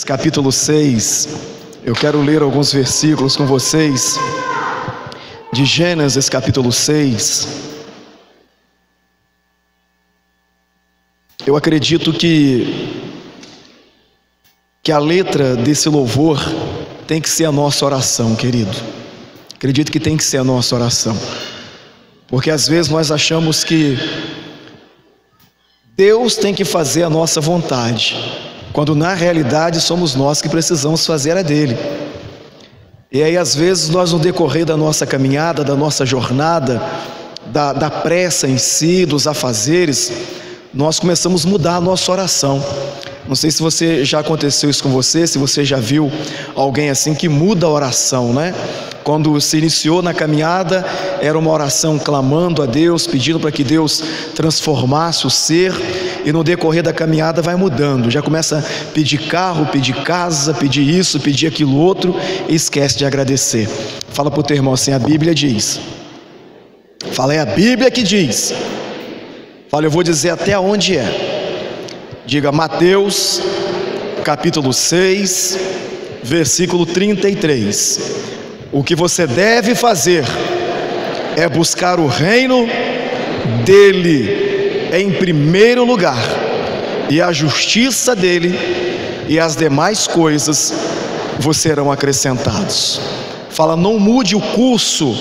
Capítulo 6, eu quero ler alguns versículos com vocês, de Gênesis capítulo 6. Eu acredito que a letra desse louvor tem que ser a nossa oração, querido. Acredito que tem que ser a nossa oração, porque às vezes nós achamos que Deus tem que fazer a nossa vontade, quando na realidade somos nós que precisamos fazer a dele. E aí às vezes nós, no decorrer da nossa caminhada, da nossa jornada, da pressa em si, dos afazeres, nós começamos a mudar a nossa oração. Não sei se você já aconteceu isso com você, se você já viu alguém assim que muda a oração, né? Quando se iniciou na caminhada, era uma oração clamando a Deus, pedindo para que Deus transformasse o ser, e no decorrer da caminhada vai mudando, já começa a pedir carro, pedir casa, pedir isso, pedir aquilo outro, e esquece de agradecer. Fala para o teu irmão assim: a Bíblia diz. Fala, é a Bíblia que diz. Fala, eu vou dizer até onde é. Diga Mateus capítulo 6, versículo 33. O que você deve fazer é buscar o reino dele em primeiro lugar, e a justiça dele, e as demais coisas vos serão acrescentados. Fala, não mude o curso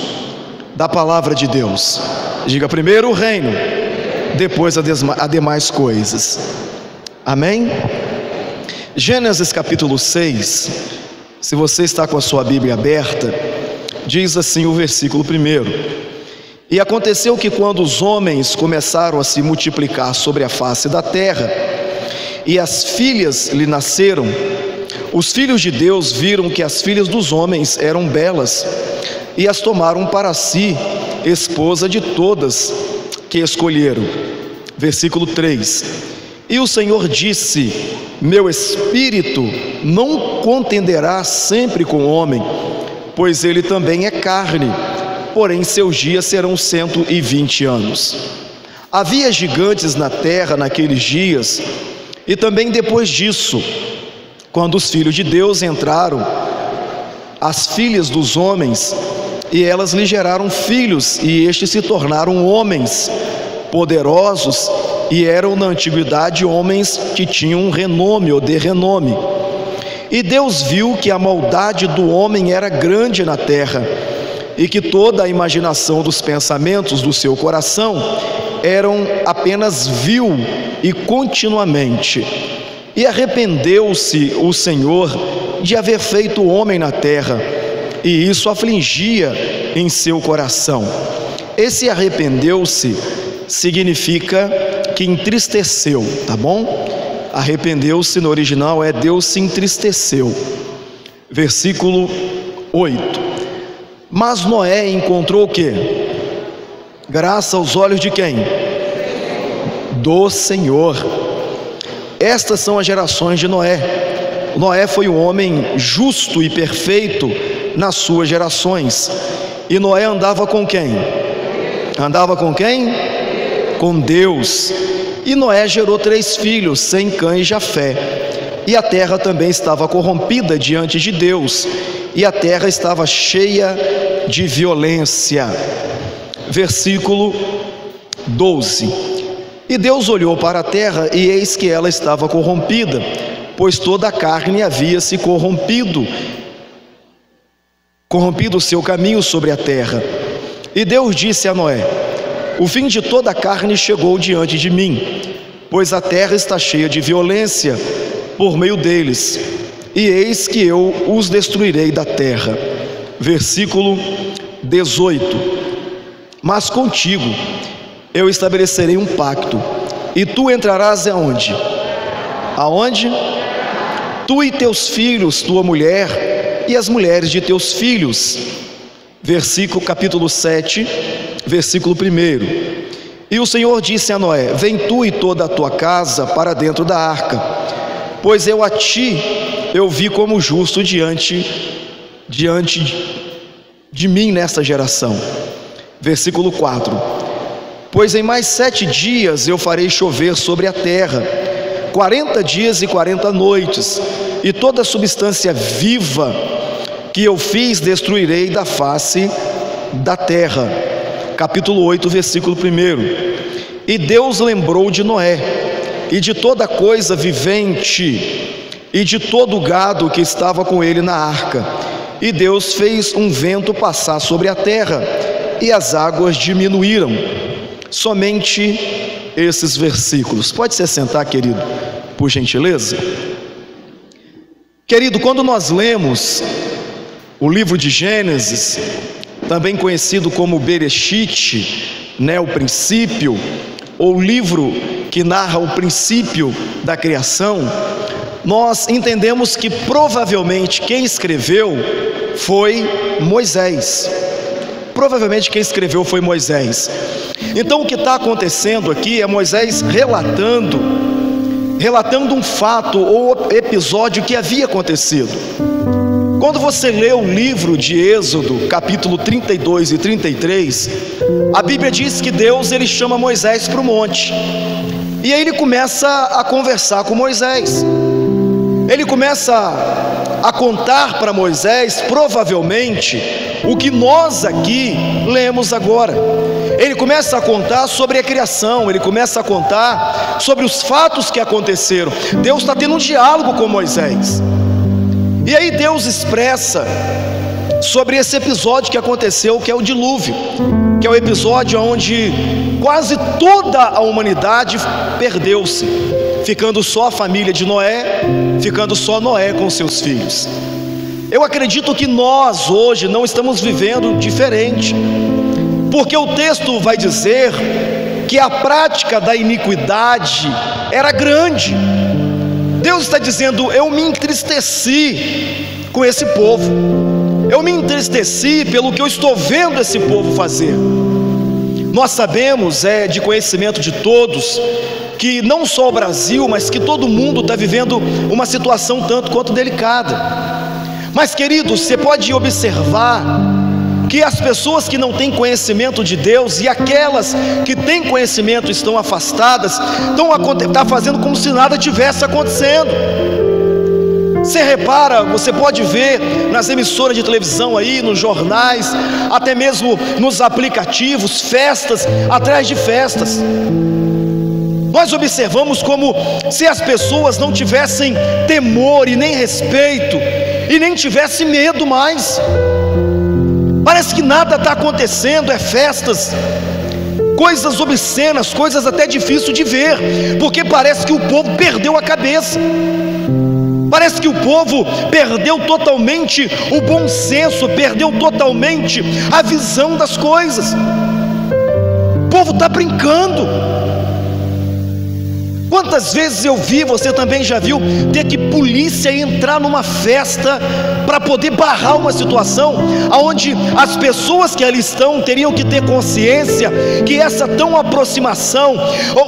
da palavra de Deus. Diga primeiro o reino, depois as demais coisas. Amém? Gênesis capítulo 6, se você está com a sua Bíblia aberta, diz assim o versículo 1: E aconteceu que quando os homens começaram a se multiplicar sobre a face da terra, e as filhas lhe nasceram, os filhos de Deus viram que as filhas dos homens eram belas, e as tomaram para si esposa de todas que escolheram. Versículo 3: E o Senhor disse: Meu espírito não contenderá sempre com o homem, pois ele também é carne, porém seus dias serão 120 anos. Havia gigantes na terra naqueles dias, e também depois disso, quando os filhos de Deus entraram, as filhas dos homens, e elas lhe geraram filhos, e estes se tornaram homens poderosos, e eram na antiguidade homens que tinham renome ou de renome. E Deus viu que a maldade do homem era grande na terra, e que toda a imaginação dos pensamentos do seu coração eram apenas vil e continuamente. E arrependeu-se o Senhor de haver feito o homem na terra, e isso afligia em seu coração. Esse arrependeu-se significa que entristeceu, tá bom? Arrependeu-se no original é Deus se entristeceu. Versículo 8: Mas Noé encontrou o quê? Graça aos olhos de quem? Do Senhor. Estas são as gerações de Noé. Noé foi um homem justo e perfeito nas suas gerações. E Noé andava com quem? Andava com quem? Com Deus. E Noé gerou 3 filhos, Sem, Cã e Jafé. E a terra também estava corrompida diante de Deus, e a terra estava cheia de violência. Versículo 12: E Deus olhou para a terra, e eis que ela estava corrompida, pois toda a carne havia se corrompido o seu caminho sobre a terra. E Deus disse a Noé: O fim de toda a carne chegou diante de mim, pois a terra está cheia de violência por meio deles, e eis que eu os destruirei da terra. Versículo 18: Mas contigo eu estabelecerei um pacto, e tu entrarás aonde? Aonde? Tu e teus filhos, tua mulher e as mulheres de teus filhos. Versículo capítulo 7, versículo 1: E o Senhor disse a Noé: Vem tu e toda a tua casa para dentro da arca, pois eu a ti eu vi como justo diante de mim nesta geração. Versículo 4: Pois em mais 7 dias eu farei chover sobre a terra, 40 dias e 40 noites, e toda substância viva que eu fiz destruirei da face da terra. Capítulo 8, versículo 1. E Deus lembrou de Noé, e de toda coisa vivente, e de todo o gado que estava com ele na arca. E Deus fez um vento passar sobre a terra, e as águas diminuíram. Somente esses versículos. Pode se sentar, querido, por gentileza. Querido, quando nós lemos o livro de Gênesis, também conhecido como Bereshit, o princípio, ou livro que narra o princípio da criação, nós entendemos que provavelmente quem escreveu foi Moisés. Provavelmente quem escreveu foi Moisés. Então o que está acontecendo aqui é Moisés relatando um fato ou episódio que havia acontecido. Quando você lê o livro de Êxodo, capítulo 32 e 33, a Bíblia diz que Deus ele chama Moisés para o monte. E aí ele começa a conversar com Moisés. Ele começa a contar para Moisés, provavelmente, o que nós aqui lemos agora. Ele começa a contar sobre a criação, ele começa a contar sobre os fatos que aconteceram. Deus está tendo um diálogo com Moisés. E aí Deus expressa sobre esse episódio que aconteceu, que é o dilúvio, que é o episódio onde quase toda a humanidade perdeu-se, ficando só a família de Noé, ficando só Noé com seus filhos. Eu acredito que nós hoje não estamos vivendo diferente, porque o texto vai dizer que a prática da iniquidade era grande. Deus está dizendo: eu me entristeci com esse povo, eu me entristeci pelo que eu estou vendo esse povo fazer. Nós sabemos, é de conhecimento de todos, que não só o Brasil, mas que todo mundo está vivendo uma situação tanto quanto delicada. Mas, queridos, você pode observar que as pessoas que não têm conhecimento de Deus e aquelas que têm conhecimento estão afastadas, estão fazendo como se nada tivesse acontecendo. Você repara, você pode ver nas emissoras de televisão aí, nos jornais, até mesmo nos aplicativos, festas atrás de festas. Nós observamos como se as pessoas não tivessem temor e nem respeito, e nem tivessem medo mais. Parece que nada está acontecendo, é festas, coisas obscenas, coisas até difíceis de ver, porque parece que o povo perdeu a cabeça. Parece que o povo perdeu totalmente o bom senso, perdeu totalmente a visão das coisas. O povo está brincando. Quantas vezes eu vi, você também já viu, ter que polícia entrar numa festa para poder barrar uma situação onde as pessoas que ali estão teriam que ter consciência que essa tão aproximação,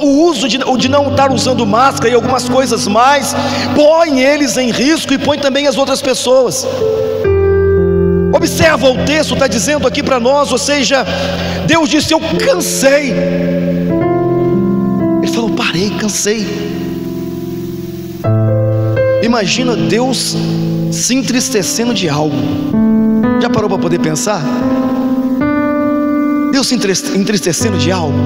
o uso de não estar usando máscara e algumas coisas mais, põe eles em risco e põe também as outras pessoas. Observa, o texto está dizendo aqui para nós, ou seja, Deus disse: eu cansei. Ele falou: parei, cansei. Imagina Deus se entristecendo de algo. Já parou para poder pensar? Deus se entristecendo de algo.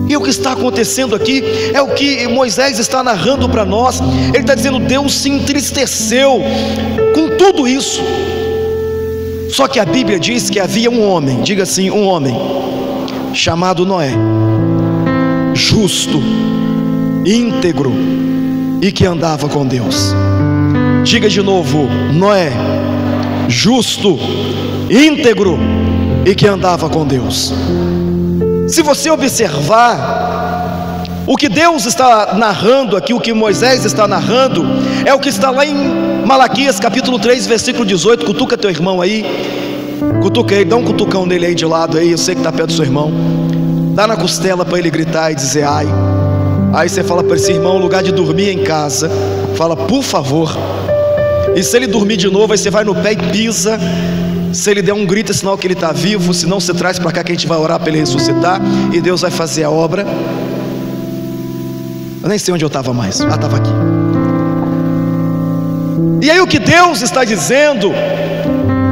E o que está acontecendo aqui é o que Moisés está narrando para nós. Ele está dizendo: Deus se entristeceu com tudo isso. Só que a Bíblia diz que havia um homem, diga assim, um homem chamado Noé, justo, íntegro e que andava com Deus. Diga de novo: Noé, justo, íntegro e que andava com Deus. Se você observar, o que Deus está narrando aqui, o que Moisés está narrando, é o que está lá em Malaquias capítulo 3, versículo 18. Cutuca teu irmão aí, cutuca ele, dá um cutucão nele aí de lado aí, eu sei que está perto do seu irmão. Dá na costela para ele gritar e dizer ai. Aí você fala para esse irmão, no lugar de dormir em casa, fala por favor. E se ele dormir de novo, aí você vai no pé e pisa. Se ele der um grito, é sinal que ele está vivo. Se não, você traz para cá que a gente vai orar para ele ressuscitar, e Deus vai fazer a obra. Eu nem sei onde eu estava mais. Estava aqui. E aí o que Deus está dizendo,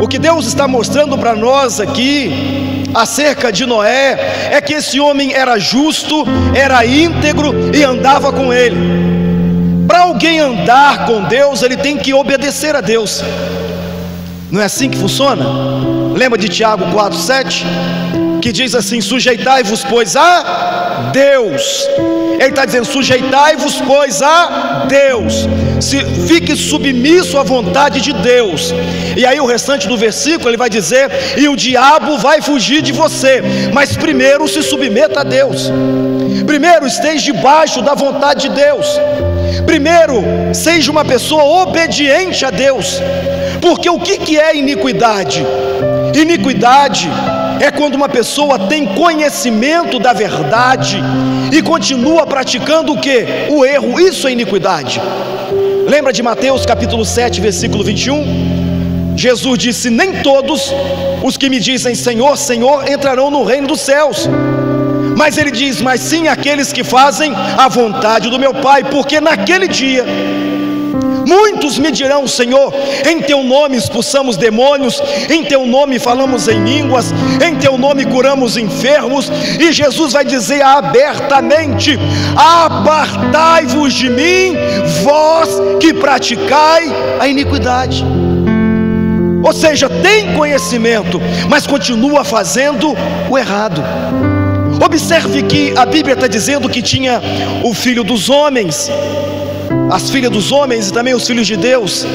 o que Deus está mostrando para nós aqui acerca de Noé, é que esse homem era justo, era íntegro e andava com ele. Para alguém andar com Deus, ele tem que obedecer a Deus. Não é assim que funciona? Lembra de Tiago 4,7? Que diz assim: sujeitai-vos, pois, a Deus. Ele está dizendo: sujeitai-vos, pois, a Deus. Fique submisso à vontade de Deus. E aí o restante do versículo ele vai dizer: e o diabo vai fugir de você. Mas primeiro se submeta a Deus. Primeiro esteja debaixo da vontade de Deus. Primeiro seja uma pessoa obediente a Deus. Porque o que é iniquidade? Iniquidade é quando uma pessoa tem conhecimento da verdade e continua praticando o que? O erro. Isso é iniquidade. Lembra de Mateus capítulo 7, versículo 21? Jesus disse: nem todos os que me dizem Senhor, Senhor entrarão no reino dos céus. Mas ele diz: mas sim aqueles que fazem a vontade do meu Pai. Porque naquele dia muitos me dirão: Senhor, em teu nome expulsamos demônios, em teu nome falamos em línguas, em teu nome curamos enfermos. E Jesus vai dizer abertamente: apartai-vos de mim, vós que praticai a iniquidade. Ou seja, tem conhecimento, mas continua fazendo o errado. Observe que a Bíblia está dizendo que tinha o filho dos homens, as filhas dos homens e também os filhos de Deus.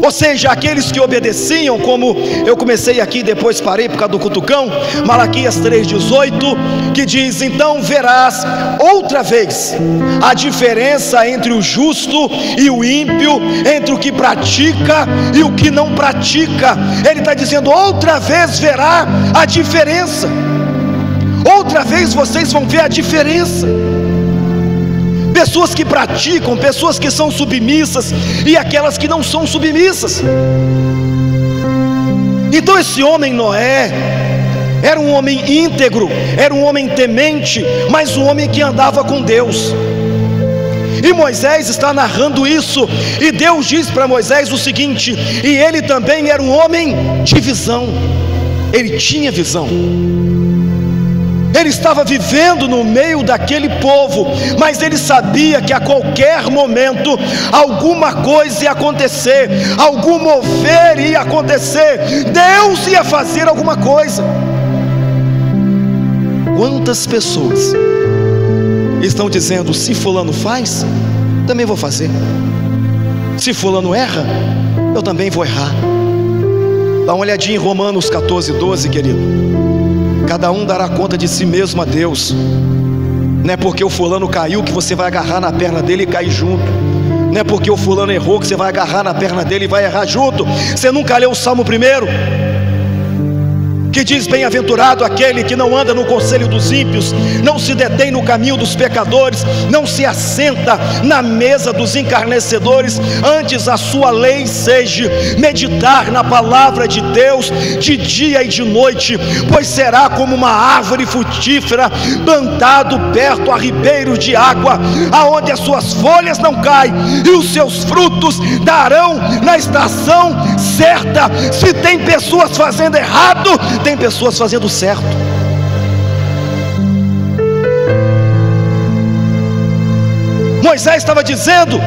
Ou seja, aqueles que obedeciam, como eu comecei aqui, depois parei por causa do cutucão, Malaquias 3,18, que diz: então verás outra vez a diferença entre o justo e o ímpio, entre o que pratica e o que não pratica. Ele está dizendo: outra vez verá a diferença. Outra vez vocês vão ver a diferença. Pessoas que praticam, pessoas que são submissas e aquelas que não são submissas. Então esse homem Noé era um homem íntegro, era um homem temente, mas um homem que andava com Deus. E Moisés está narrando isso, e Deus diz para Moisés o seguinte: e ele também era um homem de visão. Ele tinha visão. Ele estava vivendo no meio daquele povo, mas ele sabia que a qualquer momento alguma coisa ia acontecer, algum mover ia acontecer, Deus ia fazer alguma coisa. Quantas pessoas estão dizendo: se fulano faz, também vou fazer. Se fulano erra, eu também vou errar. Dá uma olhadinha em Romanos 14:12, querido. Cada um dará conta de si mesmo a Deus. Não é porque o fulano caiu que você vai agarrar na perna dele e cair junto. Não é porque o fulano errou que você vai agarrar na perna dele e vai errar junto. Você nunca leu o Salmo 1? Que diz: bem-aventurado aquele que não anda no conselho dos ímpios, não se detém no caminho dos pecadores, não se assenta na mesa dos encarnecedores. Antes a sua lei seja meditar na palavra de Deus de dia e de noite, pois será como uma árvore frutífera plantado perto a ribeiros de água, aonde as suas folhas não caem e os seus frutos darão na estação certa. Se tem pessoas fazendo errado, tem pessoas fazendo certo. Moisés estava dizendo: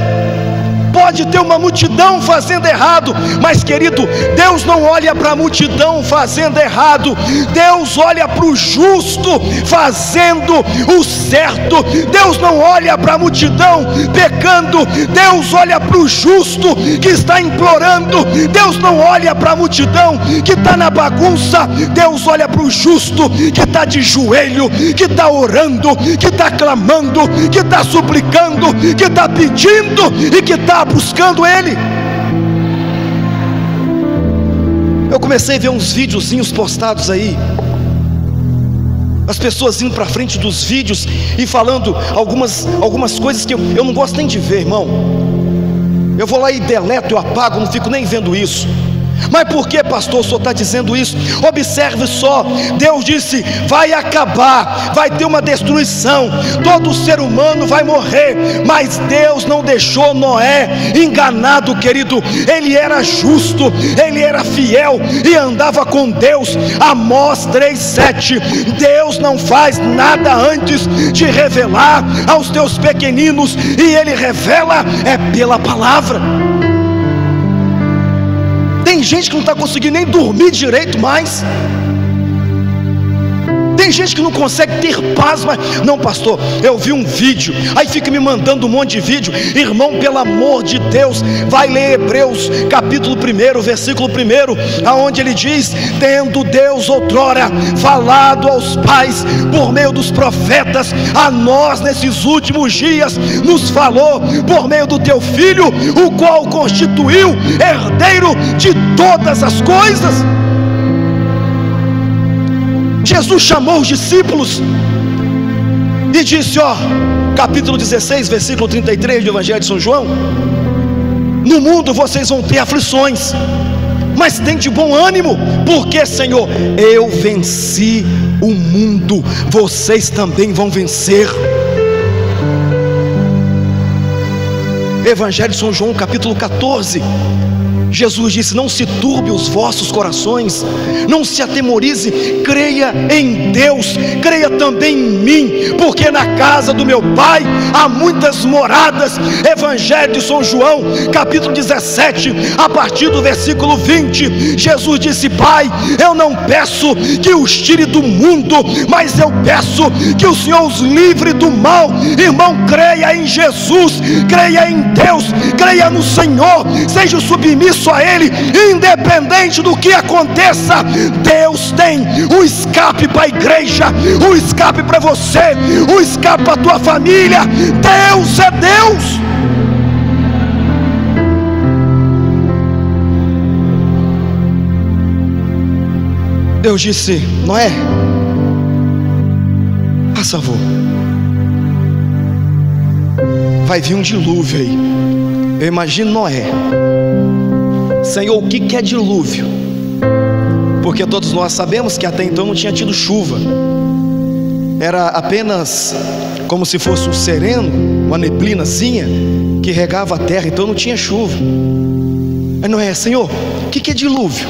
pode ter uma multidão fazendo errado, mas querido, Deus não olha para a multidão fazendo errado, Deus olha para o justo fazendo o certo. Deus não olha para a multidão pecando, Deus olha para o justo que está implorando. Deus não olha para a multidão que está na bagunça, Deus olha para o justo que está de joelho, que está orando, que está clamando, que está suplicando, que está pedindo e que está buscando Ele. Eu comecei a ver uns videozinhos postados aí, as pessoas indo para frente dos vídeos e falando algumas coisas que eu não gosto nem de ver, irmão. Eu vou lá e deleto, eu apago, não fico nem vendo isso. Mas por que, pastor, o senhor está dizendo isso? Observe só, Deus disse: vai acabar, vai ter uma destruição, todo ser humano vai morrer. Mas Deus não deixou Noé enganado, querido. Ele era justo, ele era fiel e andava com Deus. Amós 3:7: Deus não faz nada antes de revelar aos teus pequeninos, e ele revela pela palavra. Tem gente que não está conseguindo nem dormir direito mais. Tem gente que não consegue ter paz mais. Não, pastor, eu vi um vídeo, aí fica me mandando um monte de vídeo. Irmão, pelo amor de Deus, vai ler Hebreus capítulo 1, versículo 1, aonde ele diz: tendo Deus outrora falado aos pais por meio dos profetas, a nós nesses últimos dias nos falou por meio do teu Filho, o qual constituiu herdeiro de todas as coisas. Jesus chamou os discípulos e disse, capítulo 16, versículo 33 do Evangelho de São João: no mundo vocês vão ter aflições, mas tem de bom ânimo, porque, Senhor, eu venci o mundo, vocês também vão vencer. Evangelho de São João, capítulo 14, Jesus disse: não se turbe os vossos corações, não se atemorize, creia em Deus, creia também em mim, porque na casa do meu Pai há muitas moradas. Evangelho de São João, capítulo 17, a partir do versículo 20, Jesus disse: Pai, eu não peço que os tire do mundo, mas eu peço que o Senhor os livre do mal. Irmão, creia em Jesus, creia em Deus, creia no Senhor, seja submisso a Ele, independente do que aconteça. Deus tem um escape para a igreja, um escape para você, um escape para a tua família. Deus é Deus. Deus disse: Noé, faz favor, vai vir um dilúvio aí. Eu imagino Noé: Senhor, o que é dilúvio? Porque todos nós sabemos que até então não tinha tido chuva, era apenas como se fosse um sereno, uma neblinazinha que regava a terra, então não tinha chuva. Aí Noé: Senhor, o que é dilúvio?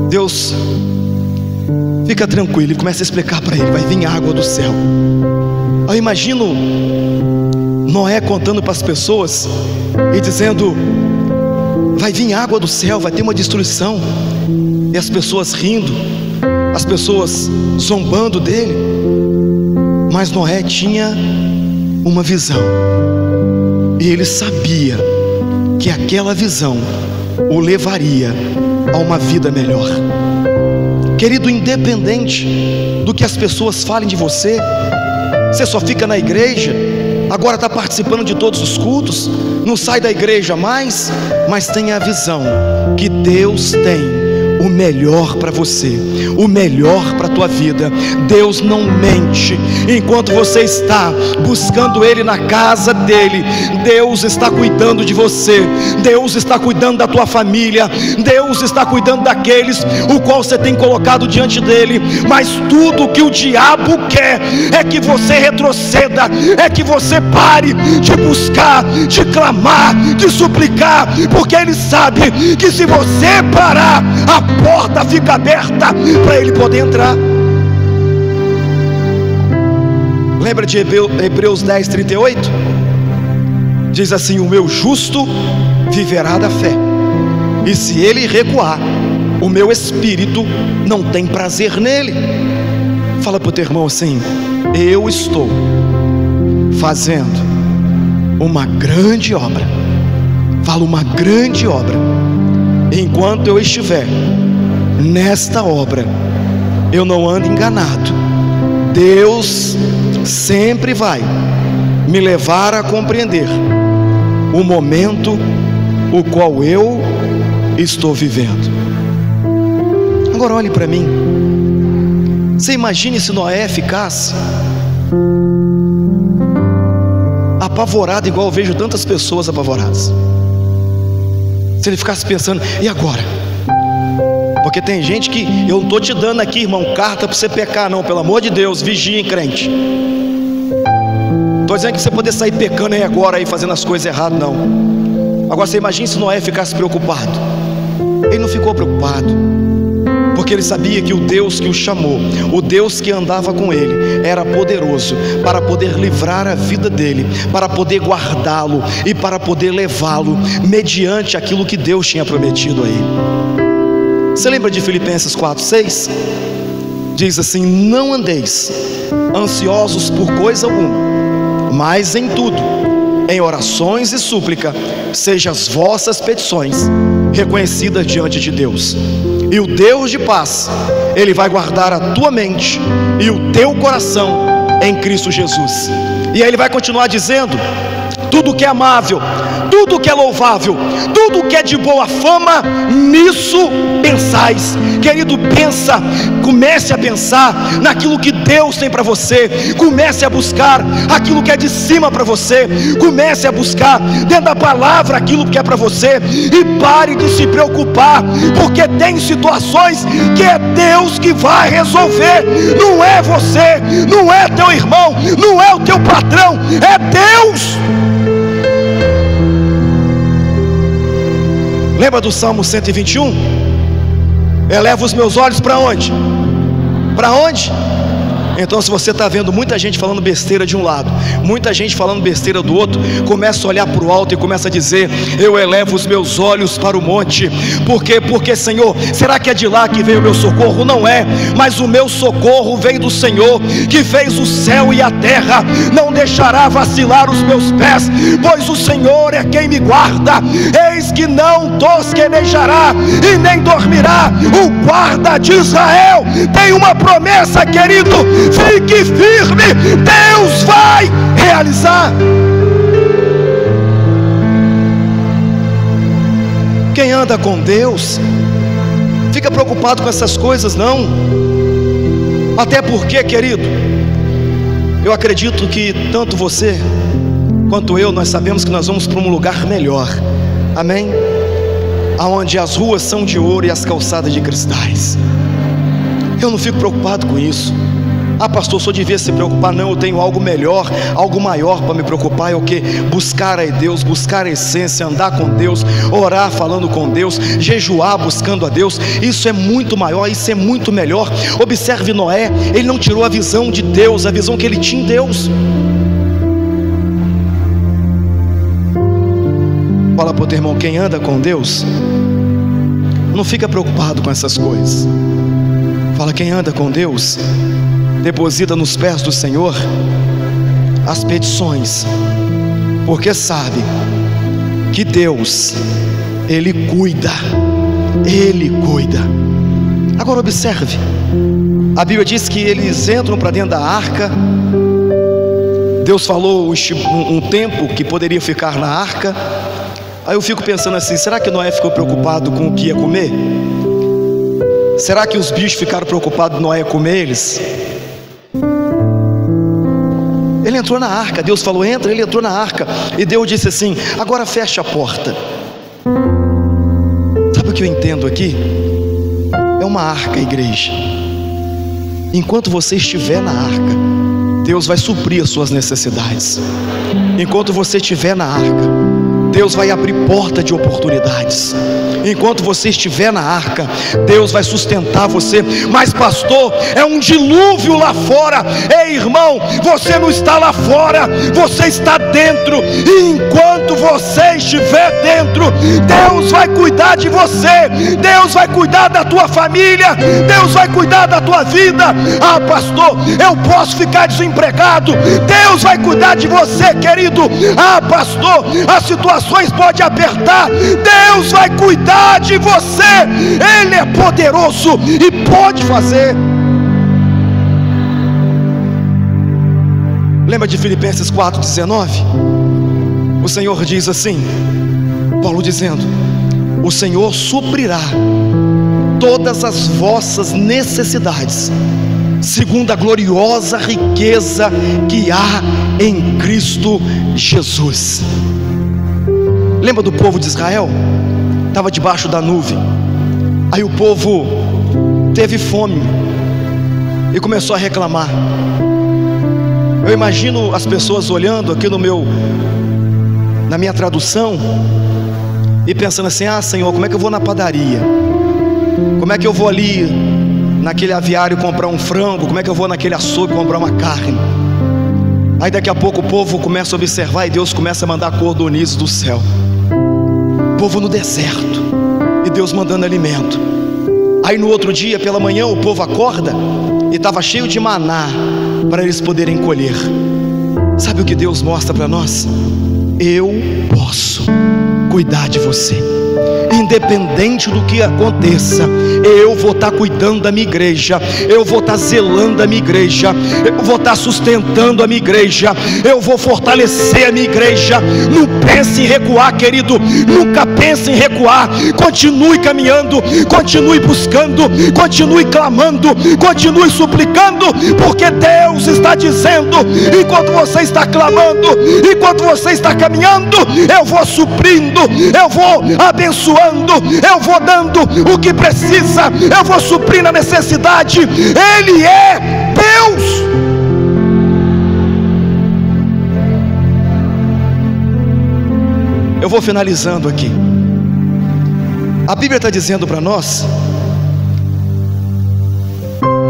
Deus: fica tranquilo, e começa a explicar para ele: vai vir água do céu. Eu imagino Noé contando para as pessoas e dizendo: vai vir água do céu, vai ter uma destruição. E as pessoas rindo, as pessoas zombando dele. Mas Noé tinha uma visão, e ele sabia que aquela visão o levaria a uma vida melhor. Querido, independente do que as pessoas falem de você, você só fica na igreja, agora está participando de todos os cultos, não sai da igreja mais, mas tenha a visão que Deus tem o melhor para você, o melhor para a tua vida. Deus não mente. Enquanto você está buscando Ele na casa dEle, Deus está cuidando de você, Deus está cuidando da tua família, Deus está cuidando daqueles o qual você tem colocado diante dEle. Mas tudo que o diabo quer é que você retroceda, é que você pare de buscar, de clamar, de suplicar, porque Ele sabe que se você parar, a porta fica aberta para Ele poder entrar. Lembra de Hebreus 10:38? Diz assim: o meu justo viverá da fé, e se ele recuar, o meu espírito não tem prazer nele. Fala para o teu irmão assim: eu estou fazendo uma grande obra. Fala: uma grande obra. Enquanto eu estiver nesta obra, eu não ando enganado. Deus sempre vai me levar a compreender o momento o qual eu estou vivendo. Agora olhe para mim. Você imagine se Noé ficasse apavorado, igual eu vejo tantas pessoas apavoradas. Se ele ficasse pensando, e agora? Porque tem gente que, eu não estou te dando aqui, irmão, carta para você pecar, não, pelo amor de Deus, vigia, hein, crente. Estou dizendo que você poder sair pecando aí agora, aí fazendo as coisas erradas, não. Agora você imagina se Noé ficasse preocupado. Ele não ficou preocupado, porque ele sabia que o Deus que o chamou, o Deus que andava com ele, era poderoso para poder livrar a vida dele, para poder guardá-lo e para poder levá-lo mediante aquilo que Deus tinha prometido a ele. Você lembra de Filipenses 4:6? Diz assim: não andeis ansiosos por coisa alguma, mas em tudo, em orações e súplica, sejam as vossas petições reconhecidas diante de Deus, e o Deus de paz, Ele vai guardar a tua mente e o teu coração em Cristo Jesus. E aí Ele vai continuar dizendo: tudo que é amável, tudo que é louvável, tudo que é de boa fama, nisso pensais. Querido, pensa, comece a pensar naquilo que Deus tem para você, comece a buscar aquilo que é de cima para você, comece a buscar dentro da palavra aquilo que é para você, e pare de se preocupar, porque tem situações que é Deus que vai resolver, não é você, não é teu irmão, não é o teu patrão, é Deus. Lembra do Salmo 121? Eleva os meus olhos para onde? Para onde? Então, se você está vendo muita gente falando besteira de um lado, muita gente falando besteira do outro, começa a olhar para o alto e começa a dizer: eu elevo os meus olhos para o monte. Por quê? Porque, Senhor, será que é de lá que veio o meu socorro? Não é, mas o meu socorro vem do Senhor, que fez o céu e a terra. Não deixará vacilar os meus pés, pois o Senhor é quem me guarda. Eis que não tosquenejará e nem dormirá o guarda de Israel. Tem uma promessa, querido, fique firme, Deus vai realizar. Quem anda com Deus fica preocupado com essas coisas, não. Até porque, querido, eu acredito que tanto você quanto eu, nós sabemos que nós vamos para um lugar melhor, amém? Aonde as ruas são de ouro e as calçadas de cristais. Eu não fico preocupado com isso. Ah, pastor, só devia se preocupar. Não, eu tenho algo melhor, algo maior para me preocupar. É o que? Buscar a Deus, buscar a essência, andar com Deus, orar falando com Deus, jejuar buscando a Deus. Isso é muito maior, isso é muito melhor. Observe Noé, ele não tirou a visão de Deus, a visão que ele tinha em Deus. Fala para o teu irmão: quem anda com Deus não fica preocupado com essas coisas. Fala: quem anda com Deus deposita nos pés do Senhor as petições, porque sabe que Deus, Ele cuida. Agora observe, a Bíblia diz que eles entram para dentro da arca. Deus falou um tempo que poderia ficar na arca. Aí eu fico pensando assim: será que Noé ficou preocupado com o que ia comer? Será que os bichos ficaram preocupados de Noé comer eles? Ele entrou na arca, Deus falou: entra, ele entrou na arca, e Deus disse assim: agora fecha a porta. Sabe o que eu entendo aqui? É uma arca, igreja. Enquanto você estiver na arca, Deus vai suprir as suas necessidades. Enquanto você estiver na arca, Deus vai abrir porta de oportunidades. Enquanto você estiver na arca, Deus vai sustentar você. Mas pastor, é um dilúvio lá fora. Ei, irmão, você não está lá fora, você está dentro. E enquanto você estiver dentro, Deus vai cuidar de você, Deus vai cuidar da tua família, Deus vai cuidar da tua vida. Ah, pastor, eu posso ficar desempregado, Deus vai cuidar de você, querido. Ah, pastor, as situações podem apertar, Deus vai cuidar de você. Ele é poderoso e pode fazer. Lembra de Filipenses 4:19? O Senhor diz assim, Paulo dizendo: o Senhor suprirá todas as vossas necessidades, segundo a gloriosa riqueza que há em Cristo Jesus. Lembra do povo de Israel? estava debaixo da nuvem. Aí o povo teve fome e começou a reclamar. Eu imagino as pessoas olhando aqui na minha tradução e pensando assim: ah, Senhor, como é que eu vou na padaria? Como é que eu vou ali naquele aviário comprar um frango? Como é que eu vou naquele açougue comprar uma carne? Aí daqui a pouco o povo começa a observar e Deus começa a mandar cordonizes do céu. O povo no deserto e Deus mandando alimento. Aí no outro dia pela manhã o povo acorda e estava cheio de maná para eles poderem colher. Sabe o que Deus mostra para nós? Eu posso cuidar de você, independente do que aconteça. Eu vou estar cuidando da minha igreja, eu vou estar zelando da minha igreja, eu vou estar sustentando a minha igreja, eu vou fortalecer a minha igreja. Não pense em recuar, querido, nunca pense em recuar. Continue caminhando, continue buscando, continue clamando, continue suplicando, porque Deus está dizendo: enquanto você está clamando, enquanto você está caminhando, eu vou suprindo, eu vou abençoando, eu vou dando o que precisa, eu vou suprir a necessidade. Ele é Deus. Eu vou finalizando aqui. A Bíblia está dizendo para nós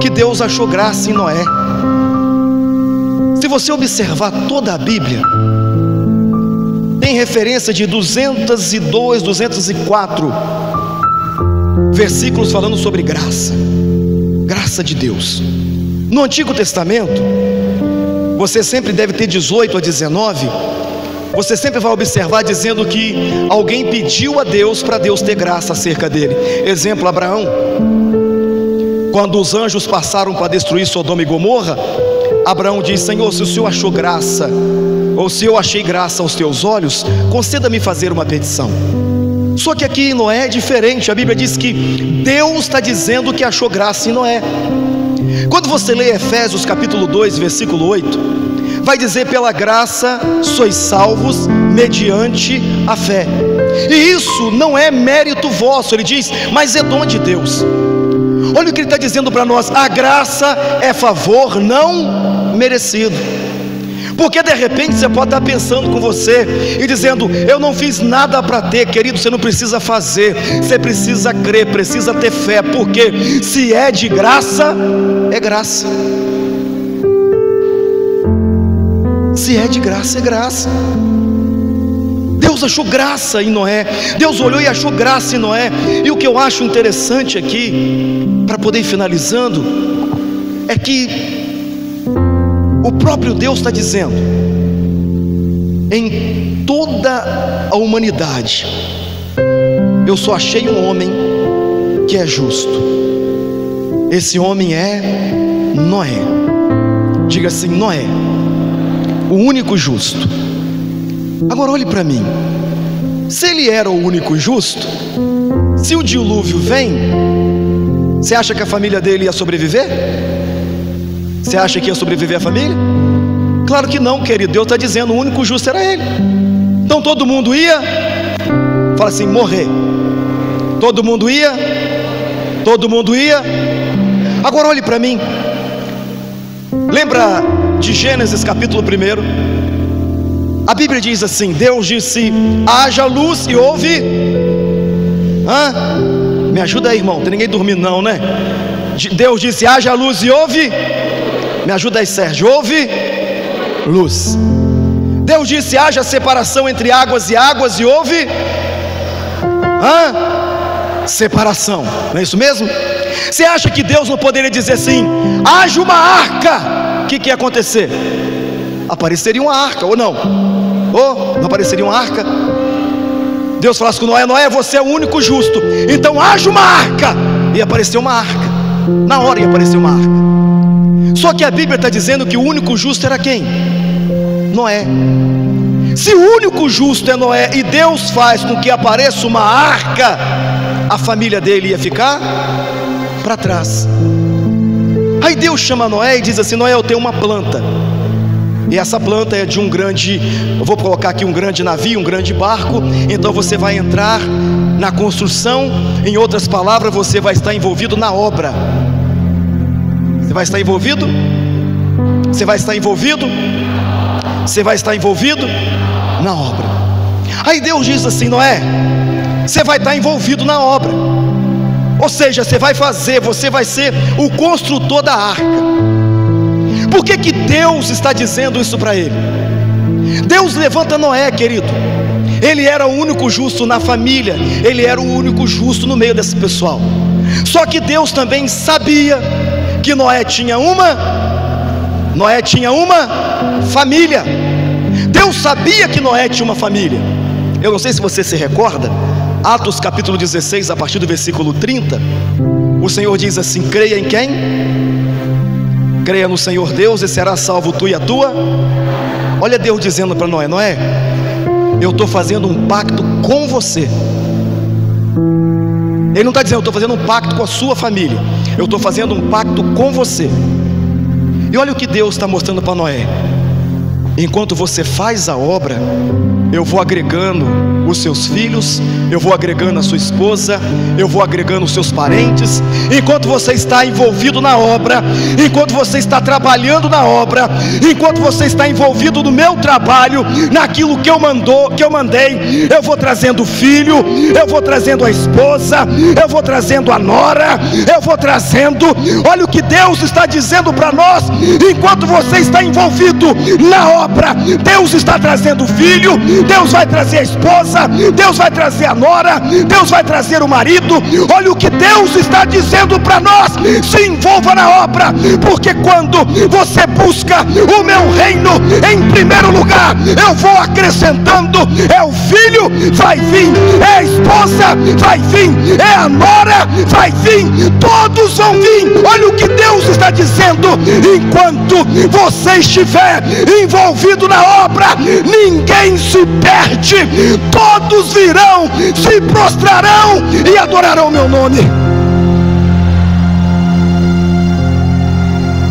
que Deus achou graça em Noé. Se você observar toda a Bíblia, tem referência de 202, 204 versículos falando sobre graça, graça de Deus. No Antigo Testamento, você sempre deve ter 18 a 19, você sempre vai observar dizendo que alguém pediu a Deus para Deus ter graça acerca dele. Exemplo, Abraão. Quando os anjos passaram para destruir Sodoma e Gomorra, Abraão diz: Senhor, se o Senhor achou graça, ou se eu achei graça aos teus olhos, conceda-me fazer uma petição. Só que aqui em Noé é diferente. A Bíblia diz que Deus está dizendo que achou graça em Noé. Quando você lê Efésios capítulo 2 versículo 8, vai dizer: pela graça sois salvos mediante a fé. E isso não é mérito vosso, ele diz, mas é dom de Deus. Olha o que ele está dizendo para nós: a graça é favor não merecido. Porque de repente você pode estar pensando com você e dizendo: eu não fiz nada para ter. Querido, você não precisa fazer, você precisa crer, precisa ter fé. Porque se é de graça, é graça. Se é de graça, é graça. Deus achou graça em Noé. Deus olhou e achou graça em Noé. E o que eu acho interessante aqui, para poder ir finalizando, é que o próprio Deus está dizendo: em toda a humanidade, eu só achei um homem que é justo. Esse homem é Noé. Diga assim: Noé, o único justo. Agora olhe para mim. Se ele era o único justo, se o dilúvio vem, você acha que a família dele ia sobreviver? Você acha que ia sobreviver a família? Claro que não, querido. Deus está dizendo: o único justo era ele. Então todo mundo ia, fala assim, morrer. Todo mundo ia. Todo mundo ia. Agora olhe para mim. Lembra de Gênesis capítulo 1? A Bíblia diz assim: Deus disse: haja luz, e houve. Me ajuda aí, irmão, não tem ninguém dormindo não, né? Deus disse: haja luz, e houve. Me ajuda aí, Sérgio. Houve luz. Deus disse: haja separação entre águas e águas, e houve separação. Não é isso mesmo? Você acha que Deus não poderia dizer assim: haja uma arca? O que ia acontecer? Apareceria uma arca, ou não? Ou não apareceria uma arca? Deus falasse com Noé: Noé, você é o único justo, então haja uma arca. E apareceu uma arca. Na hora ia aparecer uma arca. Só que a Bíblia está dizendo que o único justo era quem? Noé. Se o único justo é Noé e Deus faz com que apareça uma arca, a família dele ia ficar para trás. Aí Deus chama Noé e diz assim: Noé, eu tenho uma planta. E essa planta é de um grande, eu vou colocar aqui um grande navio, um grande barco. Então você vai entrar na construção. Em outras palavras, você vai estar envolvido na obra. Você vai estar envolvido? Você vai estar envolvido? Você vai estar envolvido na obra. Aí Deus diz assim: Noé, você vai estar envolvido na obra. Ou seja, você vai ser o construtor da arca. Por que Deus está dizendo isso para ele? Deus levanta Noé, querido. Ele era o único justo na família, ele era o único justo no meio desse pessoal. Só que Deus também sabia que Noé tinha uma família. Deus sabia que Noé tinha uma família. Eu não sei se você se recorda, Atos capítulo 16, a partir do versículo 30, o Senhor diz assim: creia em quem? Creia no Senhor Deus e será salvo tu e a tua. Olha Deus dizendo para Noé: Noé, eu estou fazendo um pacto com você. Ele não está dizendo eu estou fazendo um pacto com a sua família, eu estou fazendo um pacto com você. E olha o que Deus está mostrando para Noé: enquanto você faz a obra, eu vou agregando os seus filhos, eu vou agregando a sua esposa, eu vou agregando os seus parentes. Enquanto você está envolvido na obra, enquanto você está trabalhando na obra, enquanto você está envolvido no meu trabalho, naquilo que eu mandei, eu vou trazendo filho, eu vou trazendo a esposa, eu vou trazendo a nora, eu vou trazendo. Olha o que Deus está dizendo para nós: enquanto você está envolvido na obra, Deus está trazendo filho, Deus vai trazer a esposa, Deus vai trazer a nora, Deus vai trazer o marido. Olha o que Deus está dizendo para nós: se envolva na obra, porque quando você busca o meu reino em primeiro lugar, eu vou acrescentando. É o filho, vai vir, é a esposa, vai vir, é a nora, vai vir, todos vão vir. Olha o que Deus está dizendo: enquanto você estiver envolvido na obra, ninguém se perde, todos virão, se prostrarão e adorarão o meu nome.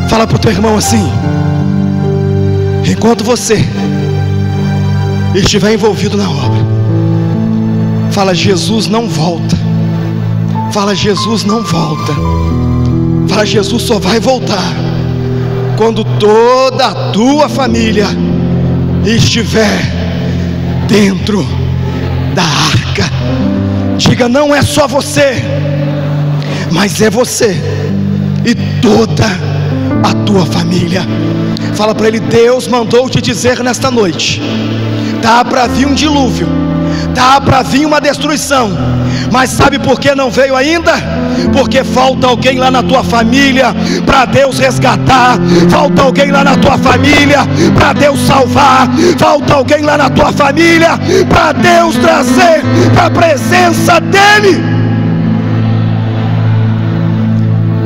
Fala para o teu irmão assim: enquanto você estiver envolvido na obra, fala, Jesus não volta. Fala, Jesus não volta. Fala, Jesus só vai voltar quando toda a tua família estiver dentro da arca. Diga: não é só você, mas é você e toda a tua família. Fala para ele: Deus mandou te dizer nesta noite: tá para vir um dilúvio, tá para vir uma destruição, mas sabe por que não veio ainda? Porque falta alguém lá na tua família para Deus resgatar, falta alguém lá na tua família para Deus salvar, falta alguém lá na tua família para Deus trazer para a presença dEle.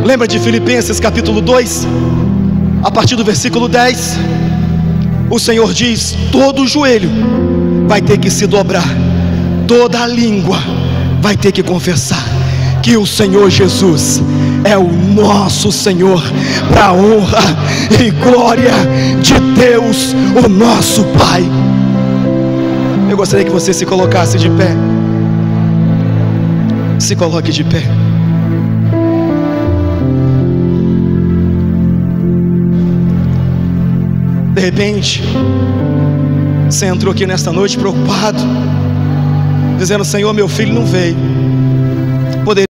Lembra de Filipenses capítulo 2, a partir do versículo 10, o Senhor diz: todo joelho vai ter que se dobrar, toda a língua vai ter que confessar que o Senhor Jesus é o nosso Senhor, para a honra e glória de Deus, o nosso Pai. Eu gostaria que você se colocasse de pé. Se coloque de pé. De repente, você entrou aqui nesta noite preocupado, dizendo: Senhor, meu filho não veio.